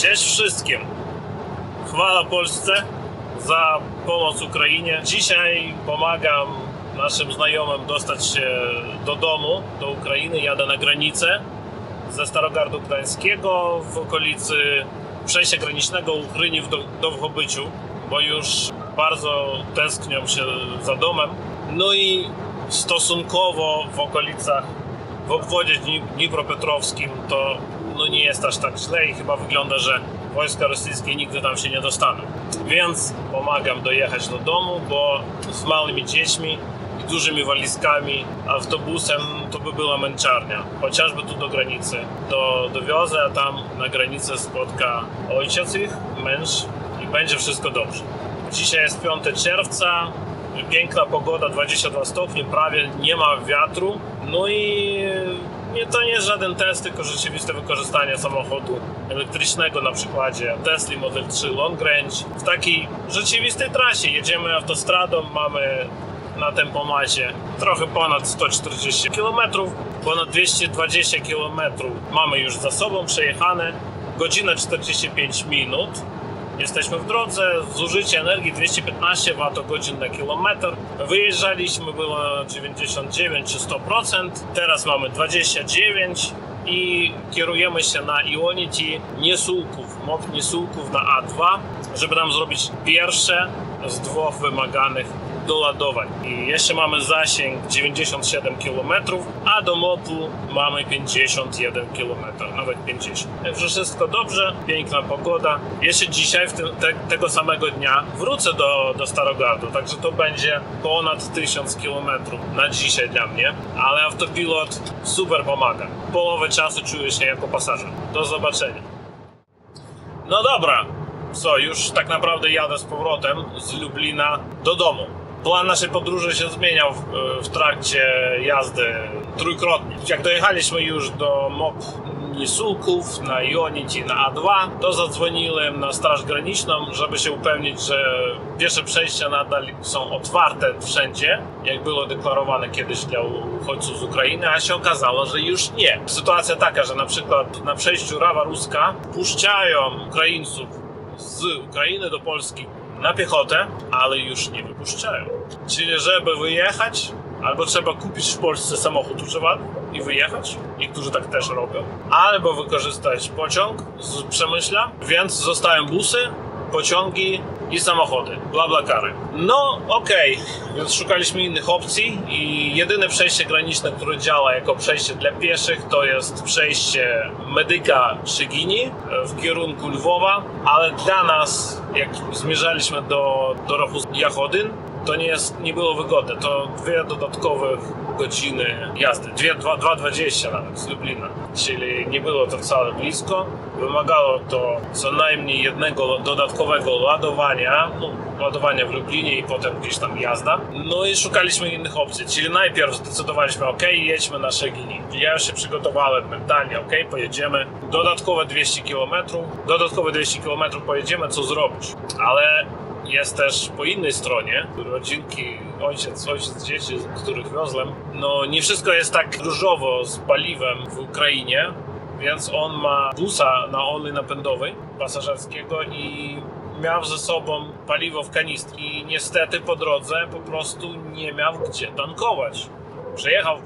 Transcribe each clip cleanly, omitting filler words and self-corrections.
Cześć wszystkim! Chwała Polsce za pomoc Ukrainie. Dzisiaj pomagam naszym znajomym dostać się do domu, do Ukrainy. Jadę na granicę ze Starogardu Gdańskiego w okolicy przejścia granicznego Uchryniw do Wchobyciu, bo już bardzo tęsknią się za domem. No i stosunkowo w okolicach, w obwodzie dnipropetrowskim to nie jest aż tak źle i chyba wygląda, że wojska rosyjskie nigdy tam się nie dostaną. Więc pomagam dojechać do domu, bo z małymi dziećmi i dużymi walizkami autobusem to by była męczarnia. Chociażby tu do granicy dowiozę, a tam na granicy spotka ojciec ich, męż i będzie wszystko dobrze. Dzisiaj jest 5 czerwca, piękna pogoda, 22 stopnie, prawie nie ma wiatru. No i to nie jest żaden test, tylko rzeczywiste wykorzystanie samochodu elektrycznego na przykładzie Tesla Model 3 Long Range. W takiej rzeczywistej trasie jedziemy autostradą, mamy na tempomacie trochę ponad 140 km, ponad 220 km mamy już za sobą przejechane, godzinę 45 minut. Jesteśmy w drodze, zużycie energii 215 Wh na kilometr. Wyjeżdżaliśmy, było 99 czy 100%, teraz mamy 29 i kierujemy się na Ionity Niesułków, MOP Niesułków na A2, żeby nam zrobić pierwsze z 2 wymaganych doładowań. I jeszcze mamy zasięg 97 km, a do MOP-u mamy 51 km, nawet 50. Także wszystko dobrze, piękna pogoda. Jeszcze dzisiaj, tego samego dnia, wrócę do Starogardu, także to będzie ponad 1000 km na dzisiaj dla mnie, ale autopilot super pomaga. Połowę czasu czuję się jako pasażer. Do zobaczenia. No dobra, już tak naprawdę jadę z powrotem z Lublina do domu. Plan naszej podróży się zmieniał w trakcie jazdy trójkrotnie. Jak dojechaliśmy już do MOP Niesułków, na Ionity, na A2, to zadzwoniłem na Straż Graniczną, żeby się upewnić, że piesze przejścia nadal są otwarte wszędzie, jak było deklarowane kiedyś dla uchodźców z Ukrainy, a się okazało, że już nie. Sytuacja taka, że na przykład na przejściu Rawa-Ruska puszczają Ukraińców z Ukrainy do Polski na piechotę, ale już nie wypuszczają. Czyli żeby wyjechać, albo trzeba kupić w Polsce samochód używany i wyjechać. Niektórzy tak też robią. Albo wykorzystać pociąg z Przemyśla, więc zostają busy, pociągi i samochody, BlaBlaCary. No okej, więc szukaliśmy innych opcji i jedyne przejście graniczne, które działa jako przejście dla pieszych, to jest przejście Medyka Szygini w kierunku Lwowa, ale dla nas, jak zmierzaliśmy do Rochu Jachodyn, to nie było wygodne. To 2 dodatkowe godziny jazdy, 2:20 nawet z Lublina, czyli nie było to wcale blisko. Wymagało to co najmniej jednego dodatkowego ładowania w Lublinie i potem gdzieś tam jazda. No i szukaliśmy innych opcji, czyli najpierw zdecydowaliśmy, jedźmy na Szegini. Ja już się przygotowałem mentalnie, pojedziemy. Dodatkowe 200 km pojedziemy, co zrobić. Ale jest też po innej stronie rodzinki, ojciec, dzieci, których wiozłem. No nie wszystko jest tak różowo z paliwem w Ukrainie, więc on ma busa na olej napędowy pasażerskiego i miał ze sobą paliwo w kanistki i niestety po drodze po prostu nie miał gdzie tankować.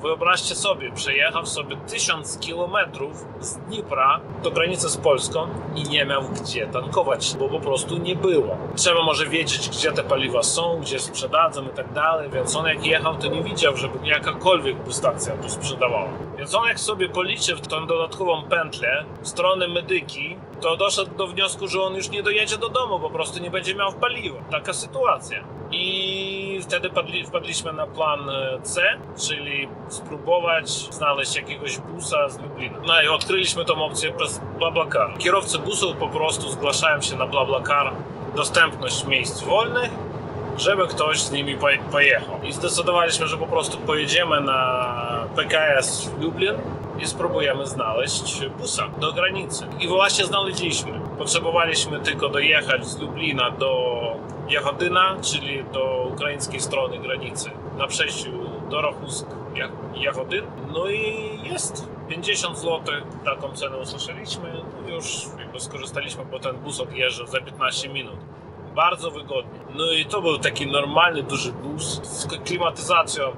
Wyobraźcie sobie, przejechał sobie 1000 kilometrów z Dnipra do granicy z Polską i nie miał gdzie tankować, bo po prostu nie było. Trzeba może wiedzieć, gdzie te paliwa są, gdzie sprzedadzą i tak dalej, więc on jak jechał, to nie widział, żeby jakakolwiek stacja tu sprzedawała. Więc on jak sobie policzył tą dodatkową pętlę w stronę Medyki, to doszedł do wniosku, że on już nie dojedzie do domu, po prostu nie będzie miał paliwa. Taka sytuacja. I wtedy wpadliśmy na plan C, czyli spróbować znaleźć jakiegoś busa z Lublina. No i odkryliśmy tą opcję przez BlaBlaCar. Kierowcy busów po prostu zgłaszają się na BlaBlaCar dostępność miejsc wolnych, żeby ktoś z nimi pojechał. I zdecydowaliśmy, że po prostu pojedziemy na PKS w Lublin i spróbujemy znaleźć busa do granicy. I właśnie znaleźliśmy. Potrzebowaliśmy tylko dojechać z Lublina do Jachodyna, czyli do ukraińskiej strony granicy, na przejściu do Rochusk jak один. No i jest 50 zł, taką cenę usłyszeliśmy, już jakby skorzystaliśmy, bo ten bus odjeżdża za 15 minut. Bardzo wygodnie. No i to był taki normalny, duży bus z klimatyzacją,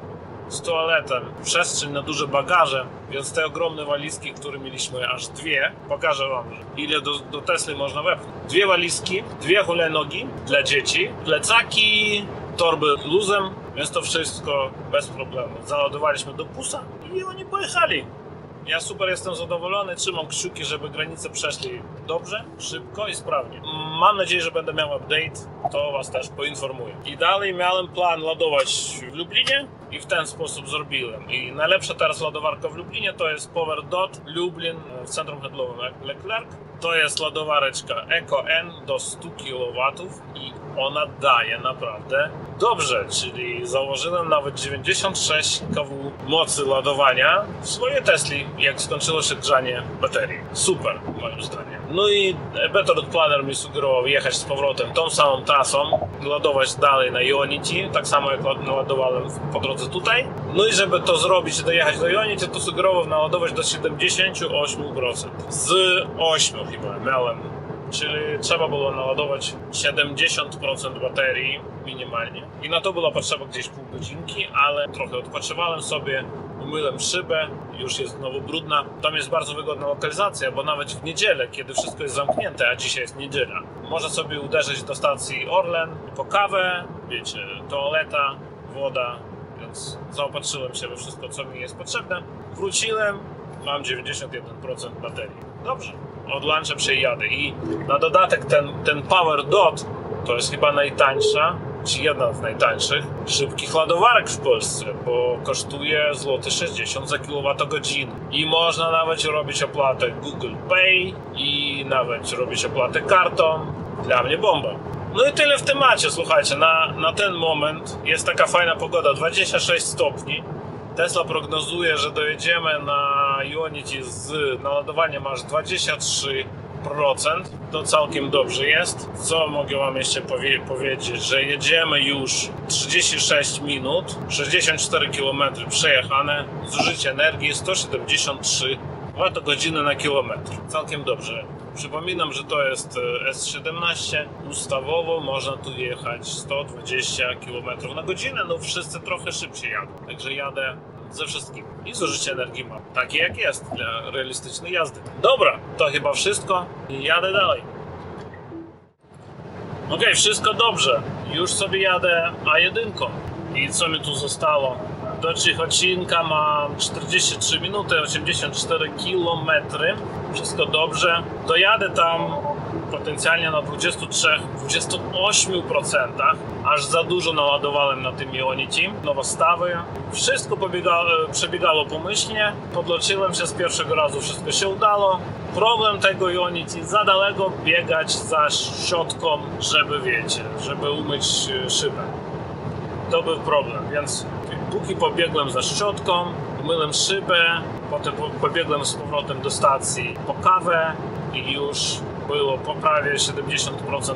z toaletem, przestrzeń na duże bagaże, więc te ogromne walizki, które mieliśmy aż dwie, pokażę wam, ile do Tesly można wepchnąć. Dwie walizki, dwie hulajnogi dla dzieci, plecaki, torby luzem, więc to wszystko bez problemu. Załadowaliśmy do busa i oni pojechali. Ja super jestem zadowolony, trzymam kciuki, żeby granice przeszli dobrze, szybko i sprawnie. Mam nadzieję, że będę miał update, to was też poinformuję. I dalej miałem plan ładować w Lublinie i w ten sposób zrobiłem. I najlepsza teraz ładowarka w Lublinie to jest PowerDot Lublin w centrum handlowym Leclerc. To jest ładowareczka EcoN do 100 kW i ona daje naprawdę dobrze, czyli założyłem nawet 96 kW mocy ładowania w swojej Tesli, jak skończyło się grzanie baterii. Super, moim zdaniem. No i Better Planner mi sugerował jechać z powrotem tą samą trasą, ładować dalej na Ionity, tak samo jak naładowałem po drodze tutaj. No i żeby to zrobić, dojechać do Ionity, to sugerował naładować do 78%. Z 8 chyba miałem. Czyli trzeba było naładować 70% baterii minimalnie. I na to była potrzeba gdzieś pół godzinki, ale trochę odpoczywałem sobie, umyłem szybę, już jest znowu brudna. Tam jest bardzo wygodna lokalizacja, bo nawet w niedzielę, kiedy wszystko jest zamknięte, a dzisiaj jest niedziela, można sobie uderzyć do stacji Orlen po kawę, wiecie, toaleta, woda, więc zaopatrzyłem się we wszystko, co mi jest potrzebne. Wróciłem, mam 91% baterii. Dobrze. Od luncha przejadę i na dodatek ten PowerDot to jest chyba najtańsza, czy jedna z najtańszych szybkich ładowarek w Polsce, bo kosztuje złoty 60 za kWh i można nawet robić opłatę Google Pay i nawet robić opłatę kartą. Dla mnie bomba. No i tyle w temacie, słuchajcie, na ten moment jest taka fajna pogoda, 26 stopni. Tesla prognozuje, że dojedziemy na Ionity z naładowaniem aż 23%. To całkiem dobrze jest. Co mogę wam jeszcze powiedzieć, że jedziemy już 36 minut, 64 km przejechane, zużycie energii 173 Wh na kilometr. Całkiem dobrze. Przypominam, że to jest S17. Ustawowo można tu jechać 120 km na godzinę. No wszyscy trochę szybciej jadą. Także jadę ze wszystkim. I zużycie energii mam takie jak jest dla realistycznej jazdy. Dobra, to chyba wszystko. I jadę dalej. Okej, wszystko dobrze. Już sobie jadę A1. I co mi tu zostało? Do Cichocinka mam 43 minuty, 84 km. Wszystko dobrze. Dojadę tam potencjalnie na 23-28%. Aż za dużo naładowałem na tym Ionity. Nowostawy. Wszystko przebiegało pomyślnie. Podłączyłem się z pierwszego razu, wszystko się udało. Problem tego Ionity, za daleko biegać za szczotką, żeby wiecie, żeby umyć szybę. To był problem, więc póki pobiegłem za szczotką, umyłem szybę, potem pobiegłem z powrotem do stacji po kawę i już było po prawie 70%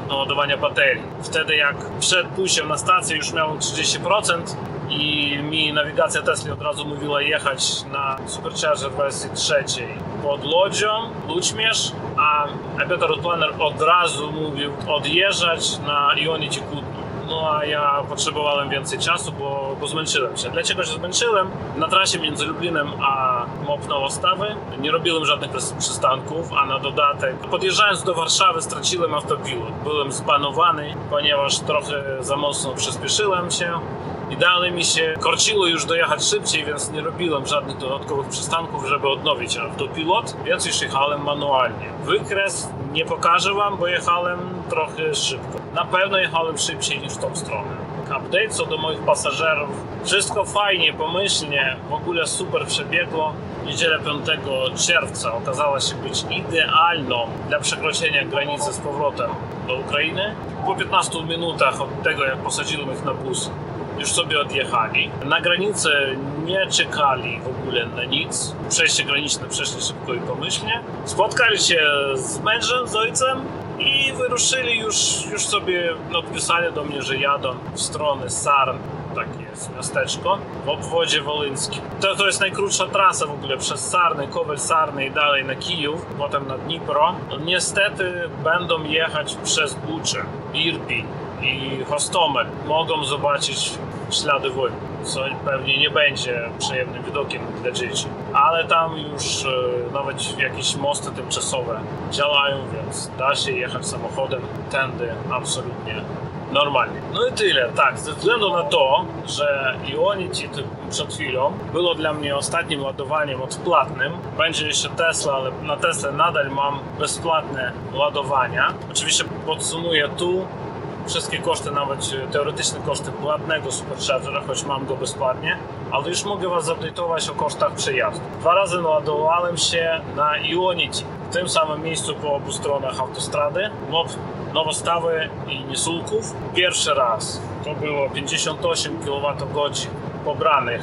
naładowania baterii. Wtedy jak przed pójściem na stację już miałem 30% i mi nawigacja Tesla od razu mówiła jechać na Supercharger wersji trzeciej pod Łodzią, Ludźmierz, a Better Planner od razu mówił odjeżdżać na Ionity Kutno. No a ja potrzebowałem więcej czasu, bo zmęczyłem się. Dlaczego się zmęczyłem? Na trasie między Lublinem a Nowostawy nie robiłem żadnych przystanków, a na dodatek podjeżdżając do Warszawy straciłem autopilot. Byłem zbanowany, ponieważ trochę za mocno przyspieszyłem się i dalej mi się korciło już dojechać szybciej, więc nie robiłem żadnych dodatkowych przystanków, żeby odnowić autopilot, więc już jechałem manualnie. Wykres nie pokażę wam, bo jechałem trochę szybko. Na pewno jechałem szybciej niż w tą stronę. Update co do moich pasażerów. Wszystko fajnie, pomyślnie, w ogóle super przebiegło. Niedziela 5 czerwca okazała się być idealną dla przekroczenia granicy z powrotem do Ukrainy. Po 15 minutach od tego, jak posadziłem ich na bus, już sobie odjechali. Na granicę nie czekali w ogóle na nic. Przejście graniczne przeszli szybko i pomyślnie. Spotkali się z mężem, z ojcem i wyruszyli już sobie odpisali do mnie, że jadą w stronę Sarn. takie jest miasteczko w obwodzie wolyńskim. To jest najkrótsza trasa w ogóle przez Sarny, Kowel Sarny i dalej na Kijów, potem na Dnipro. Niestety będą jechać przez Buczę, Irpiń i Hostomel. Mogą zobaczyć ślady wojny, co pewnie nie będzie przyjemnym widokiem dla dzieci. Ale tam już nawet jakieś mosty tymczasowe działają, więc da się jechać samochodem tędy absolutnie normalnie. No i tyle. Tak, ze względu na to, że Ionity przed chwilą było dla mnie ostatnim ładowaniem odpłatnym. Będzie jeszcze Tesla, ale na Tesla nadal mam bezpłatne ładowania. Oczywiście podsumuję tu wszystkie koszty, nawet teoretyczne koszty płatnego Superchargera, choć mam go bezpłatnie, ale już mogę Was update'ować o kosztach przejazdu. 2 razy naładowałem się na Ionity, w tym samym miejscu po obu stronach autostrady, Nowostawy i Niesulków. Pierwszy raz to było 58 kWh pobranych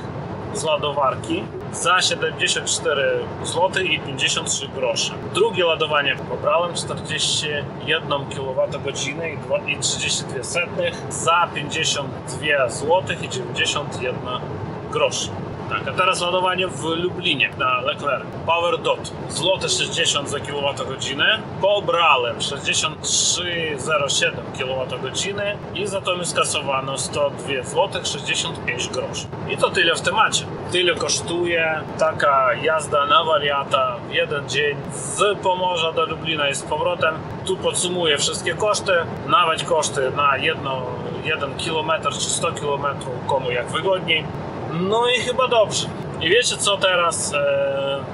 z ładowarki za 74 zł i 53 grosze. Drugie ładowanie pobrałem 41 kWh i 32 za 52 zł i 91 groszy. Tak, a teraz ładowanie w Lublinie na Leclerc. Power Dot. Złote 60 za kWh. Pobrałem 63,07 kWh i za to mi skasowano 102 zł 65 groszy. I to tyle w temacie. Tyle kosztuje taka jazda na wariata w jeden dzień z Pomorza do Lublina i z powrotem. Tu podsumuję wszystkie koszty, nawet koszty na 1 km czy 100 km, komu jak wygodniej. No i chyba dobrze. I wiecie co teraz?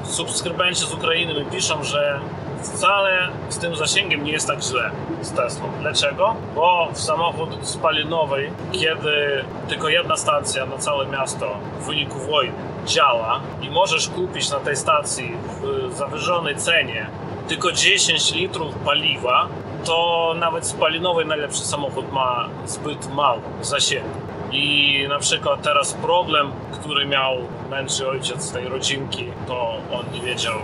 Subskrybenci z Ukrainy mi piszą, że wcale z tym zasięgiem nie jest tak źle z Teslą. Dlaczego? Bo w samochód spalinowy, kiedy tylko jedna stacja na całe miasto w wyniku wojny działa i możesz kupić na tej stacji w zawyżonej cenie tylko 10 litrów paliwa, to nawet spalinowy najlepszy samochód ma zbyt mało zasięgu. I na przykład teraz problem, który miał mędrczy ojciec tej rodzinki, to on nie wiedział,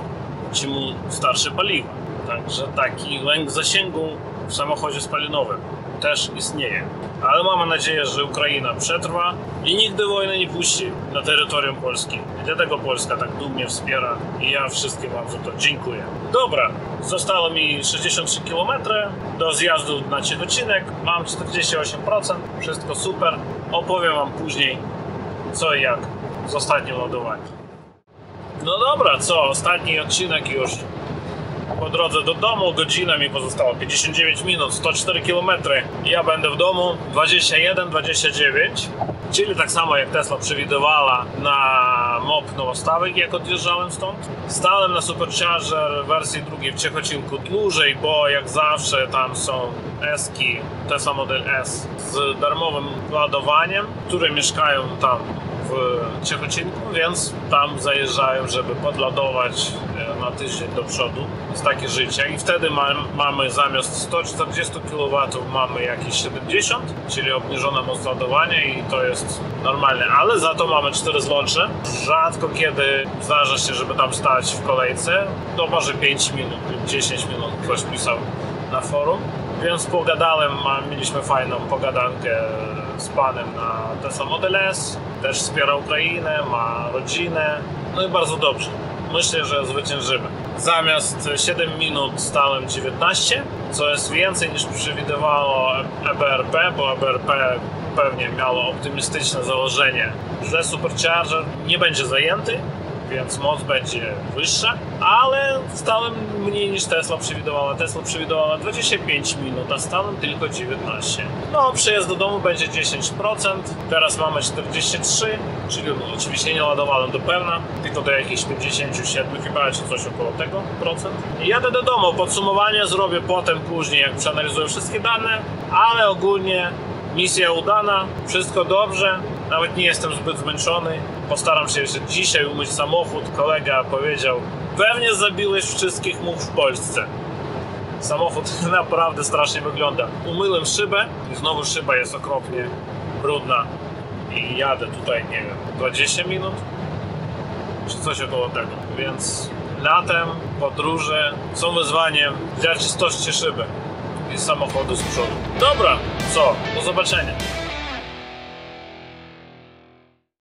czy mu starszy paliwa. Także taki lęk zasięgu w samochodzie spalinowym też istnieje. Ale mamy nadzieję, że Ukraina przetrwa i nigdy wojny nie puści na terytorium Polski. I dlatego Polska tak dumnie wspiera i ja wszystkim Wam za to dziękuję. Dobra, zostało mi 63 km do zjazdu na Ciechocinek. Mam 48%, wszystko super. Opowiem Wam później co i jak z ostatnim ładowaniem. No dobra, co? Ostatni odcinek już po drodze do domu. Godzina mi pozostała 59 minut, 104 km. Ja będę w domu 21-29, czyli tak samo jak Tesla przewidywała na MOP Nowostawek, jak odjeżdżałem stąd. Stałem na Supercharger wersji drugiej w Ciechocinku dłużej, bo jak zawsze tam są S-ki, Tesla Model S z darmowym ładowaniem, które mieszkają tam w Ciechocinku, więc tam zajeżdżają, żeby podładować na tydzień do przodu. Jest takie życie i wtedy mamy zamiast 140 kW mamy jakieś 70, czyli obniżona moc ładowania i to jest normalne, ale za to mamy 4 złącze. Rzadko kiedy zdarza się, żeby tam stać w kolejce, to może 5 minut lub 10 minut, ktoś pisał na forum. Więc pogadałem, mieliśmy fajną pogadankę z panem na Tesla Model S, też wspiera Ukrainę, ma rodzinę, no i bardzo dobrze. Myślę, że zwyciężymy. Zamiast 7 minut stałem 19, co jest więcej niż przewidywało EBRP, bo EBRP pewnie miało optymistyczne założenie, że Supercharger nie będzie zajęty, więc moc będzie wyższa, ale stałem mniej niż Tesla przewidywała. Tesla przewidywała 25 minut, a stałem tylko 19. No, przejazd do domu będzie 10%, teraz mamy 43, czyli oczywiście nie ładowałem do pełna, tylko do jakichś 57 chyba, czy coś około tego procent. I jadę do domu, podsumowanie zrobię potem, później, jak przeanalizuję wszystkie dane, ale ogólnie misja udana, wszystko dobrze, nawet nie jestem zbyt zmęczony. Postaram się jeszcze dzisiaj umyć samochód. Kolega powiedział, pewnie zabiłeś wszystkich much w Polsce. Samochód naprawdę strasznie wygląda. Umyłem szybę i znowu szyba jest okropnie brudna. I jadę tutaj, nie wiem, 20 minut? Czy coś około tego. Więc latem podróże są wyzwaniem dla czystości szyby i samochodu z przodu. Dobra, co? Do zobaczenia.